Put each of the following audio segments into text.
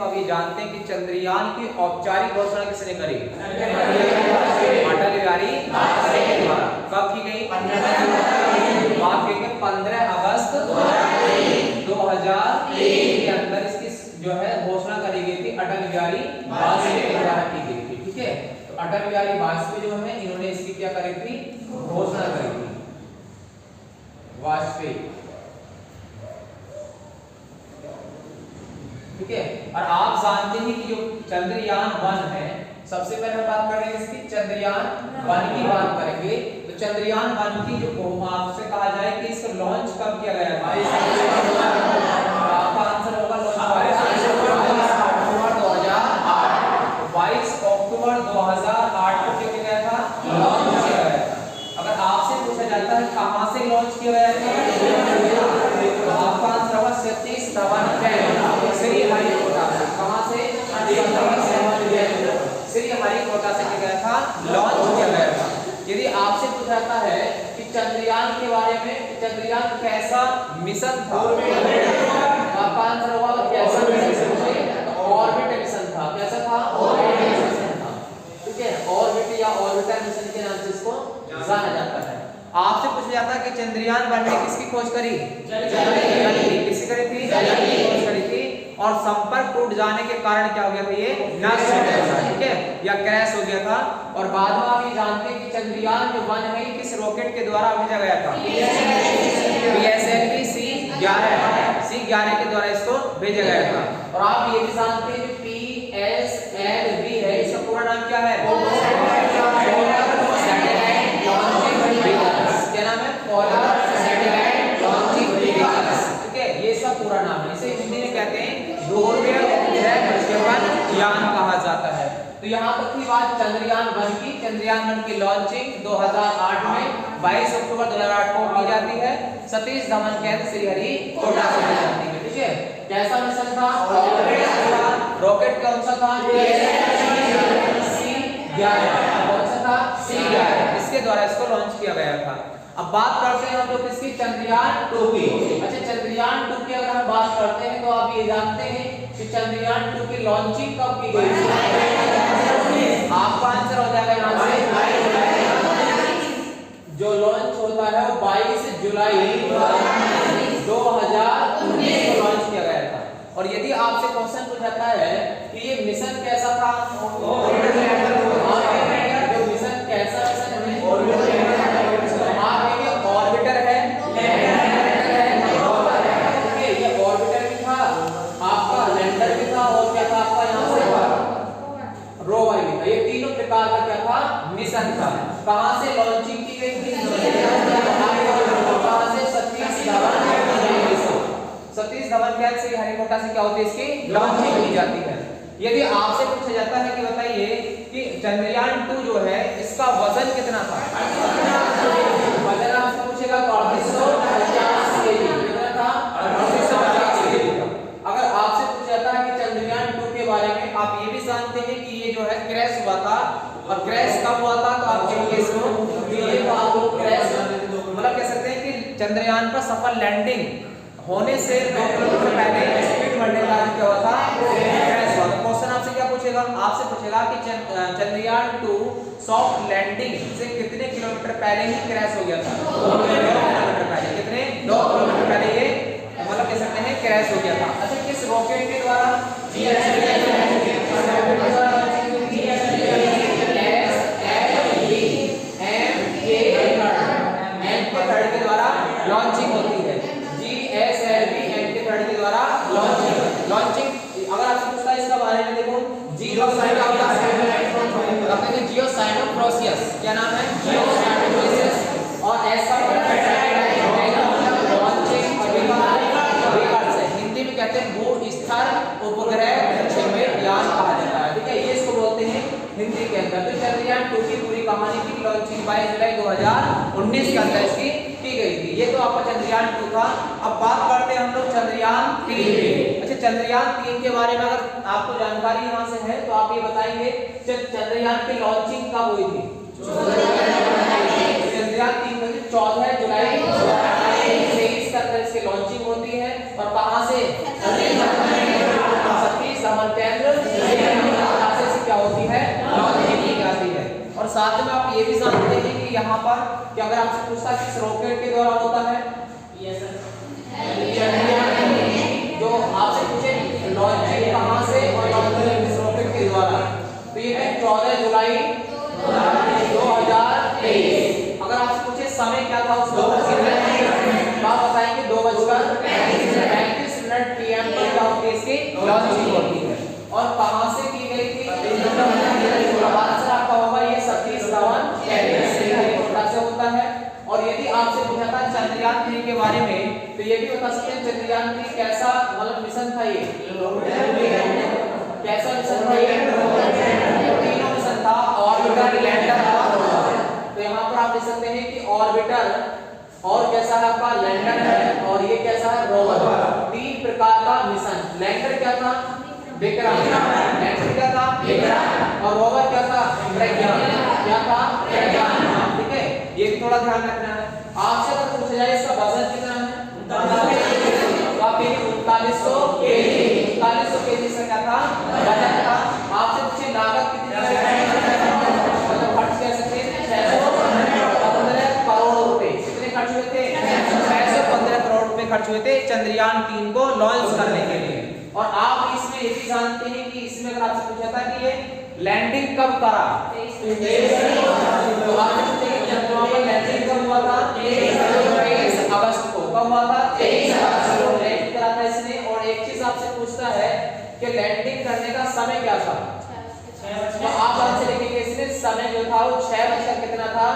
तो अब ये जानते हैं कि चंद्रयान की औपचारिक घोषणा किसने करी? अटल बिहारी वाजपेयी के द्वारा। कब की गई? आप कहेंगे 15 अगस्त 2003 के अंदर इसकी जो है घोषणा करी गई थी, अटल बिहारी वाजपेयी के द्वारा की गई थी। ठीक है, तो अटल बिहारी वाजपेयी जो है इन्होंने इसकी क्या करी थी? घोषणा करी थी, वाजपेयी। ठीक है, और आप जानते हैं कि जो चंद्रयान 1 है, सबसे पहले हम बात करेंगे इसकी चंद्रयान 1 की बात करेंगे। तो चंद्रयान 1 की जो आपसे कहा जाए कि इसको लॉन्च कब किया गया था? आपका आंसर होगा लॉन्च 22 अक्टूबर 2008 को किया गया था, लॉन्च किया गया था। अगर आपसे पूछा जाता है कहां से लॉन्च किया गया था, तो आपका आंसर होगा सतीश धवन श्री हरिकोटा से। कहां से? श्री हरिकोटा से किया गया था, लॉन्च किया गया था। यदि आपसे पूछा जाता है कि चंद्रयान के बारे में, चंद्रयान कैसा मिशन था, आपका आंसर होगा कैसा मिशन? ऑर्बिट मिशन था। कैसा था? ऑर्बिट मिशन था। ठीक है, ऑर्बिट या ऑर्बिटर मिशन के नाम से इसको जाना जाता है। आपसे पूछा जाता है कि चंद्रयान 1 ने किसकी खोज करी? किसकी करी थी? खोज करी थी। और संपर्क टूट जाने के कारण क्या हो गया था? ये नष्ट हो गया था। ठीक है, या क्रैश हो गया था। और बाद में आप ये जानते हैं कि चंद्रयान जो 1 है किस रॉकेट के द्वारा भेजा गया था? PSLV C11 के द्वारा इसको भेजा गया था। और आप ये भी जानते हैं कि PSLV है, इसका पूरा नाम क्या है? Satellite launching vehicles. क्या नाम है? Polar satellite launching vehicles. ठीक है, ये इसका पूरा नाम है। इसे हिंदी में कहते हैं ध्रुवीय उपग्रह प्रक्षेपण यान कहा जाता है। तो यहाँ तक की बात चंद्रयान 1 की। चंद्रयान 1 की लॉन्चिंग 2008 में 22 अक्टूबर 2008 को की जाती है। सतीश धवन केंद्र श्रीहरिकोटा से की जाती है। ठीक है, कैसा मिशन था? रॉकेट कौन सा था? C11। कौन सा था? C11। इसके द्वारा इसको लॉन्च किया गया था। अब बात करते हैं हम लोग किसकी? चंद्रयान 2 की। अच्छा, चंद्रयान 2 की अगर हम बात करते हैं तो आप ये जानते हैं कि चंद्रयान 2 की लॉन्चिंग कब की गई थी? आपका आंसर हो जाएगा यहाँ से, जो लॉन्च होता है वो 22 जुलाई 2019 को लॉन्च किया गया था। और यदि आपसे क्वेश्चन पूछा है कि ये मिशन कैसा था, जो मिशन कैसा मिशन है, ऑर्बिटर है, ये ऑर्बिटर भी था, आपका लैंडर भी था, और क्या था आपका यहाँ से रोवर भी था। ये तीनों प्रकार का क्या था? मिशन था। कहां से लॉन्चिंग की गई थी? कहां से? सतीश धवन केंद्र श्री हरिकोटा से क्या होती है? इसकी लॉन्चिंग की जाती है। यदि आपसे पूछा जाता है कि बताइए कि चंद्रयान 2 जो है इसका वजन कितना था? वजन आपसे पूछेगा तो 3850 केजी। कितना था? 3850 केजी था। अगर आपसे पूछा जाता है कि चंद्रयान 2 के बारे में, आप ये भी जानते हैं कि ये जो है क्रैश हुआ था, और क्रैश कब हुआ था? तो आप कहेंगे इसको ये तो आप लोग क्रैश मतलब कह सकते हैं कि चंद्रयान पर सफल लैंडिंग होने से 2 किलोमीटर पहले स्पीड बढ़ने का क्या हुआ था? क्रैश हुआ। तो क्वेश्चन आपसे क्या पूछेगा? आपसे पूछेगा कि चंद्रयान 2 सॉफ्ट लैंडिंग से कितने किलोमीटर पहले ही क्रैश हो गया था? 2 किलोमीटर पहले। कितने? 2 किलोमीटर पहले ये मतलब कह सकते हैं क्रैश हो गया था। अच्छा, किस रॉकेट के द्वारा? GSLV-M के द्वारा लॉन्चिंग होती है। GSLV-M के द्वारा लॉन्चिंग। अगर आपसे पूछता है इसका बारे में, देखो जियोसाइनोप्रोसियस। क्या नाम है? जियोसाइनोप्रोसियस। और ऐसा हिंदी में कहते हैं भू-स्तर उपग्रह प्रक्षेपण यान कहा जाता है। ठीक है, ये इसको बोलते हैं हिंदी के अंदर। तो चंद्रयान 2 की पूरी कहानी की लॉन्चिंग 22 जुलाई 2019 के अंदर इसकी की गई थी। ये तो आपका चंद्रयान 2 था। अब बात करते हैं हम लोग चंद्रयान 3 की। अच्छा, चंद्रयान 3 के बारे में अगर आपको जानकारी यहाँ से है तो आप ये बताएंगे चंद्रयान की लॉन्चिंग कब हुई थी? चंद्रयान 3 में 14 जुलाई 2023 के अंदर इसकी लॉन्चिंग होती है। और कहां से? सतीश धवन साथ में आप ये भी जानते हैं कि यहाँ पर कि अगर आपसे पूछता किस रॉकेट के द्वारा होता है, जो आपसे पूछे लॉन्चिंग कहां से और लॉन्चिंग किस रॉकेट के द्वारा, तो ये है 14 जुलाई 2023। अगर आपसे पूछे समय क्या था उसका, आप बताएंगे 2:35 PM पर क्या होती है इसकी लॉन्चिंग होती है। और कहां से की गई थी, आंसर आपका होगा ये सतीश धवन हेलीकॉप्टर से होता है। और यदि आपसे पूछा था चंद्रयान 3 के बारे में, तो ये भी बता सकते हैं चंद्रयान 3 कैसा मतलब मिशन था, ये कैसा मिशन था, ये तीनों मिशन था, ऑर्बिटर, लैंडर और रोवर। तो यहाँ पर आप देख सकते हैं कि ऑर्बिटर और कैसा है आपका लैंडर है, और ये कैसा है रोवर। 3 प्रकार का मिशन, लैंडर क्या था, विक्रम, लैंडर क्या था, विक्रम, और रोवर क्या था, प्रज्ञान, क्या था, प्रज्ञान। ठीक है, ये भी थोड़ा ध्यान रखना है। आपसे अगर पूछा जाए इसका वजन कितना है, तो आप 3900 केजी, 3900 केजी से क्या था वजन था। आपसे पूछे लागत कितनी है, मतलब खर्च कह सकते हैं 615 करोड़ रुपए। कितने खर्च हुए थे, 615 करोड़ रुपए खर्च हुए थे चंद्रयान 3 को लॉन्च करने के लिए। और आप इसमें ये भी जानते हैं कि इसमें अगर आपसे पूछा था कि ये लैंडिंग कब करा, तो आपने चंद्रमा पर लैंडिंग कब हुआ था, 23 अगस्त को। कब हुआ था, 23 अगस्त को लैंड करा था इसने। और एक चीज आपसे पूछता है कि लैंडिंग करने का समय क्या था, तो आप आंसर लिखेंगे इसमें समय जो था वो 6 कितना था,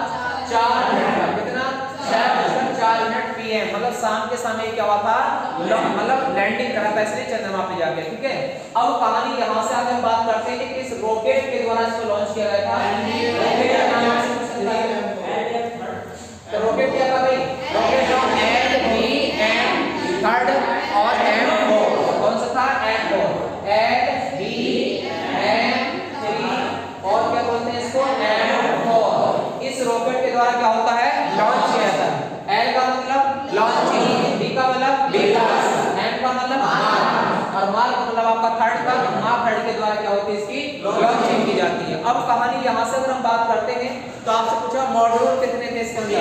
4 मिनट, कितना 6:04 PM, मतलब शाम के समय क्या हुआ था, मतलब लैंडिंग करा था इसने चंद्रमा पे जाके। ठीक है, अब कहानी यहाँ से आगे हम बात करते हैं कि किस रॉकेट के द्वारा इसको लॉन्च किया गया था। तो रॉकेट क्या था भाई, रॉकेट जो LVM 3 और M4, कौन सा था, M4, LVM 3 और क्या बोलते हैं इसको, M4। इस रॉकेट के द्वारा क्या होता है, लॉन्च किया था। L का मतलब लॉन्चिंग, B का मतलब विकास, M का मतलब मार्क, और मार्क मतलब आपका थर्ड का, मार्क थर्ड के द्वारा क्या होती है इसकी लॉन्चिंग की जाती है। अब कहानी यहाँ से अगर हम बात करते हैं तो आपसे पूछा मॉड्यूल कितने थे इसके अंदर,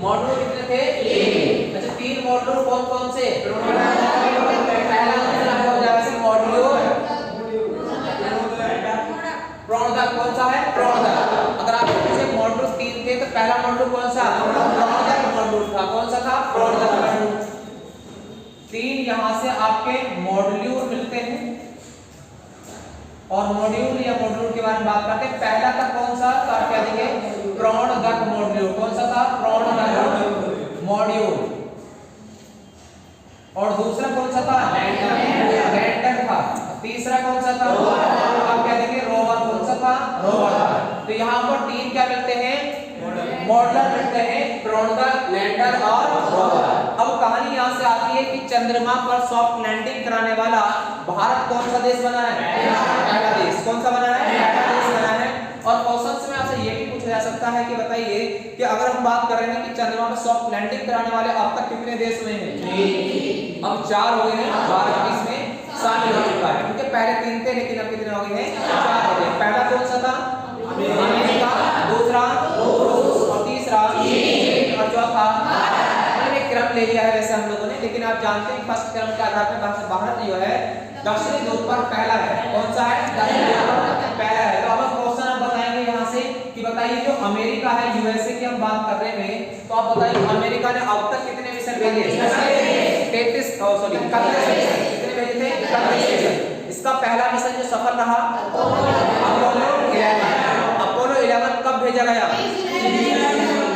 मॉड्यूल कितने थे, अच्छा 3 मॉड्यूल कौन कौन से, पहला आंसर आपका हो जाएगा मॉड्यूल प्रणोदक, कौन सा है, प्रणोदक। अगर आपको पूछे मॉड्यूल 3 थे तो पहला मॉड्यूल कौन सा, प्रणोदक मॉड्यूल था, कौन सा था, प्रणोदक मॉड्यूल। 3 यहाँ से आपके मॉड्यूल मिलते हैं, और मॉड्यूल या मॉड्यूल के बारे में बात करते हैं। पहला था कौन सा, तो आप क्या देंगे, प्रणोदक मॉड्यूल, कौन सा था, प्रणोदक मॉड्यूल। और दूसरा कौन सा था, लैंडर था। तीसरा कौन सा था, आप क्या देंगे, रोवर, कौन सा था, रोवर। तो यहाँ पर 3 क्या मिलते हैं, मॉडल मिलते हैं, प्रणोदक, लैंडर और रोवर। अब कहानी यहाँ से आती है कि चंद्रमा पर सॉफ्ट लैंडिंग कराने वाला भारत कौन सा देश बना है, पहला देश, कौन सा बना है, पहला देश बना है। और क्वेश्चंस में आपसे ये भी पूछा जा सकता है कि बताइए कि अगर हम बात कर रहे हैं कि चंद्रमा पर सॉफ्ट लैंडिंग कराने वाले अब तक कितने देश हुए हैं, अब 4 हो गए हैं, भारत इसमें शामिल हो चुका है। क्योंकि पहले 3 थे लेकिन अब कितने हो गए हैं, 4 हो गए। पहला कौन सा था, अमेरिका, दूसरा रूस, और तीसरा चीन, और चौथा मैंने क्रम ले लिया है वैसे हम लोगों ने, लेकिन आप जानते हैं फर्स्ट क्रम के आधार पर भारत जो है दक्षिणी ध्रुव पर पहला है। कौन सा है, दक्षिणी ध्रुव पर पहला है। तो अब क्वेश्चन आप बताएंगे यहाँ से कि बताइए जो अमेरिका है, यूएसए की हम बात कर रहे हैं, तो आप बताइए अमेरिका ने अब तक कितने मिशन भेजे, 31 कितने भेजे थे, 31 मिशन। इसका पहला मिशन जो सफल रहा अपोलो 11 कब भेजा गया,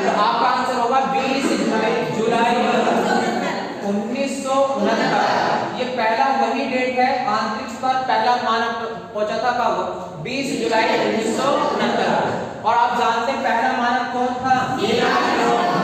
तो आपका आंसर होगा 20 जुलाई 1969। ये पहला वही डेट है अंतरिक्ष पर पहला मानव पहुंचा था, कब, 20 जुलाई 1969। और आप जानते हैं पहला मानव कौन था, नील आर्मस्ट्रांग।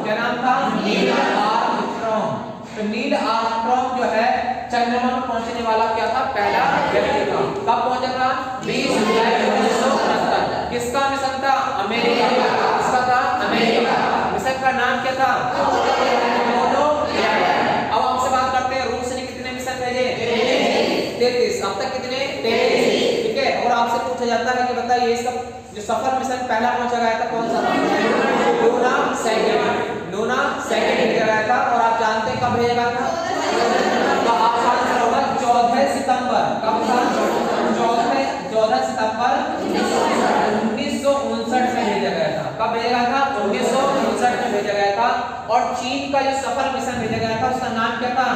क्या नाम था, नील आर्मस्ट्रांग। तो नील आर्मस्ट्रांग जो है चंद्रमा पर पहुंचने वाला क्या था, पहला व्यक्ति था। कब पहुंचा था, 20 जुलाई 1969। किसका मिशन था, अमेरिका का। किसका था, अमेरिका। मिशन का नाम क्या था, अपोलो 11। अब आपसे बात करते हैं रूस ने कितने मिशन भेजे, 33। अब तक कितने, 33। ठीक है। और और आपसे पूछा जाता है कि बताइए इसका जो सफल मिशन पहला पहुंचा गया था कौन सा था? लूना सेकंड भेजा गया था। और आप जानते हैं कब भेजा गया था? तो आपका आंसर होगा 14 सितंबर। कब था? 14 सितंबर 1959 में भेजा गया था। कब भेजा गया था? 1959 में भेजा गया था। और चीन का जो सफल मिशन भेजा गया था उसका नाम क्या था?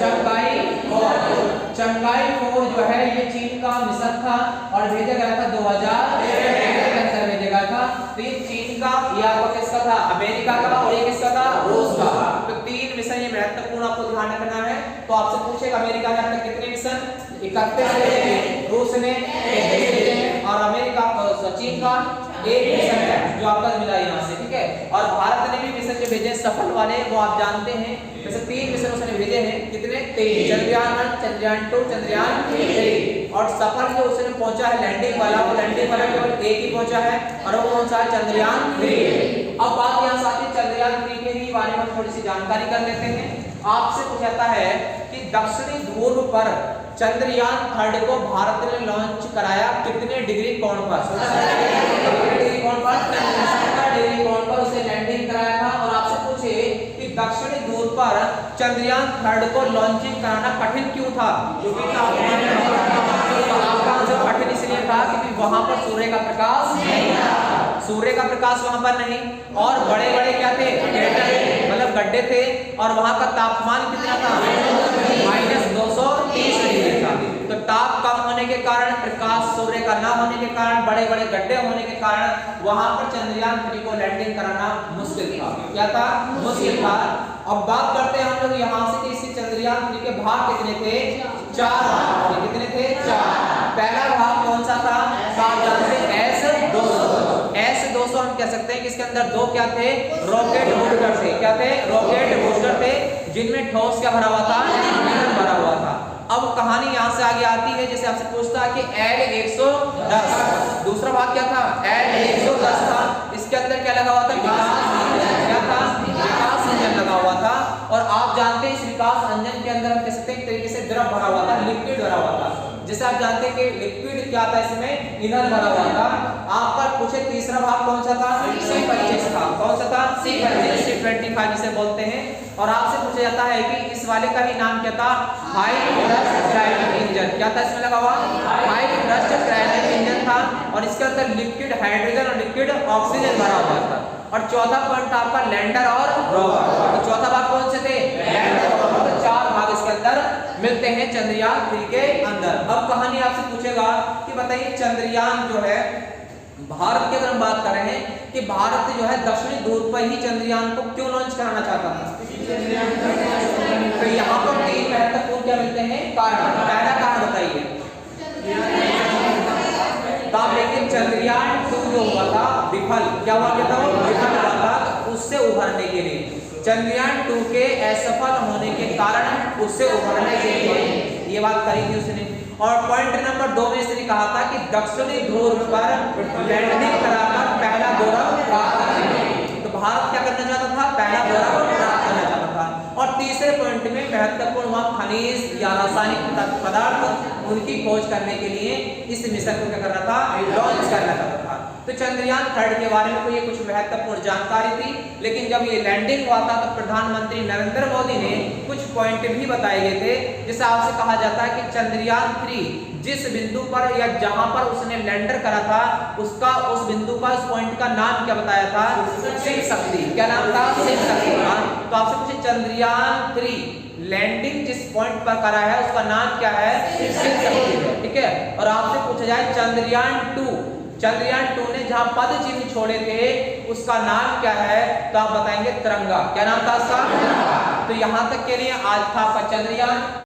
चंगाई 4 जो है ये चीन का मिशन था और भेजा गया था 2013 के अंदर भेजा गया था। तो ये चीन का, ये आपका किसका था? अमेरिका का। और ये किसका था? रूस का। तो 3 मिशन ये महत्वपूर्ण आपको ध्यान रखना है। तो आपसे पूछेगा अमेरिका ने अब तक कितने मिशन? 31 भेजे हैं, रूस ने 33 भेजे हैं और अमेरिका चीन का 1 मिशन है जो आपका मिला यहाँ से, ठीक है। और भारत ने भी मिशन जो भेजे सफल वाले वो आप जानते हैं, वैसे 3 मिशन उसने भेजे हैं। कितने? 3, चंद्रयान 1, चंद्रयान 2, चंद्रयान 3। और सफल जो उसने पहुंचा है लैंडिंग वाला, वो लैंडिंग वाला केवल 1 ही पहुंचा है और वो कौन सा है? चंद्रयान 3। अब बात यहाँ साथी चंद्रयान 3 के ही बारे में थोड़ी सी जानकारी कर लेते हैं। आपसे पूछता है कि दक्षिणी ध्रुव पर चंद्रयान 3 को भारत ने लॉन्च कराया कितने डिग्री कोण पर? डिग्री कोण पर, 70 डिग्री कोण पर उसे लैंडिंग कराया था। और आपसे पूछे कि दक्षिणी ध्रुव पर चंद्रयान 3 को लॉन्चिंग कराना कठिन क्यों था? क्योंकि आपका आंसर कठिन इसलिए था क्योंकि वहां पर सूर्य का प्रकाश नहीं था। सूर्य का प्रकाश वहां पर नहीं और बड़े बड़े क्या थे? मतलब गड्ढे थे और वहां का तापमान कितना था? -230 डिग्री था। तो ताप कम होने के कारण, प्रकाश सूर्य का ना होने के कारण, बड़े बड़े गड्ढे होने के कारण वहां पर चंद्रयान 3 को लैंडिंग कराना मुश्किल था। क्या था? मुश्किल था। अब बात करते हैं हम लोग यहाँ से कि इसी चंद्रयान 3 के भाग कितने थे? 4 भाग। कितने थे? 4। पहला भाग कौन सा था? आप जानते हैं S200 हम कह सकते हैं कि इसके अंदर 2 क्या थे? रॉकेट बूस्टर थे। क्या थे? रॉकेट बूस्टर थे जिनमें ठोस क्या भरा हुआ था? ईंधन भरा हुआ था। अब कहानी यहाँ से आगे आती है, जैसे आपसे पूछता है कि L110 दूसरा भाग क्या था? L110 था। इसके अंदर क्या लगा हुआ था? क्या था? विकास इंजन लगा हुआ था। और आप जानते हैं इस विकास इंजन के अंदर हम कह सकते हैं एक तरीके से द्रव भरा हुआ था, लिक्विड भरा हुआ था। जैसे आप जानते हैं कि लिक्विड क्या था? इसमें ईंधन भरा हुआ था। आपका पूछे तीसरा भाग कौन सा था? C-25 था। कौन सा था? C-25, C-25 जिसे बोलते हैं। और आपसे पूछा जाता है कि इस वाले का ही नाम क्या था? High thrust driving engine. क्या था इसमें लगा हुआ? हाई थ्रस्ट ड्राइविंग इंजन था और इसके अंदर लिक्विड हाइड्रोजन और लिक्विड ऑक्सीजन भरा हुआ था। और चौथा पॉइंट था आपका लैंडर और रोवर। तो चौथा भाग कौन से थे? लैंडर और रोवर। तो 4 भाग इसके अंदर मिलते हैं चंद्रयान 3 के अंदर। अब कहानी आपसे पूछेगा कि बताइए चंद्रयान जो है भारत की अगर हम बात कर रहे हैं कि भारत जो है दक्षिणी ध्रुव पर ही चंद्रयान को क्यों लॉन्च कराना चाहता था? तो यहाँ पर 3 महत्वपूर्ण क्या मिलते हैं? कारण। पहला कारण बताइए। लेकिन चंद्रयान 2 जो हुआ था विफल, क्या हुआ? क्या था? विफल हुआ था। उससे उभरने के लिए चंद्रयान 2 के असफल होने के कारण उससे उभरने के लिए ये बात करी थी उसने। और पॉइंट नंबर 2 में इसने कहा था कि दक्षिणी ध्रुव पर लैंडिंग कराकर पहला गौरव प्राप्त करेंगे। तो भारत क्या करना चाहता था? पहला गौरव प्राप्त करना चाहता था। और तीसरे पॉइंट में महत्वपूर्ण वहां खनिज या रासायनिक पदार्थ उनकी खोज करने के लिए इस मिशन को क्या करना था? लॉन्च करना चाहता था। तो चंद्रयान 3 के बारे में तो ये कुछ महत्वपूर्ण जानकारी थी। लेकिन जब ये लैंडिंग हुआ था तो प्रधानमंत्री नरेंद्र मोदी ने कुछ पॉइंट भी बताए गए थे। जिसे आपसे कहा जाता है कि चंद्रयान 3 जिस बिंदु पर या जहां पर उसने लैंडर करा था उसका उस बिंदु का उस पॉइंट का नाम क्या बताया था? शिव शक्ति। क्या नाम था? शिव शक्ति। तो आपसे पूछे चंद्रयान 3 लैंडिंग जिस पॉइंट पर करा है उसका नाम क्या है? शिव शक्ति। ठीक है। और आपसे पूछा जाए चंद्रयान 2 ने जहां पद चिन्ह छोड़े थे उसका नाम क्या है? तो आप बताएंगे तिरंगा। क्या नाम था उसका? तो यहां तक के लिए आज था आपका चंद्रयान।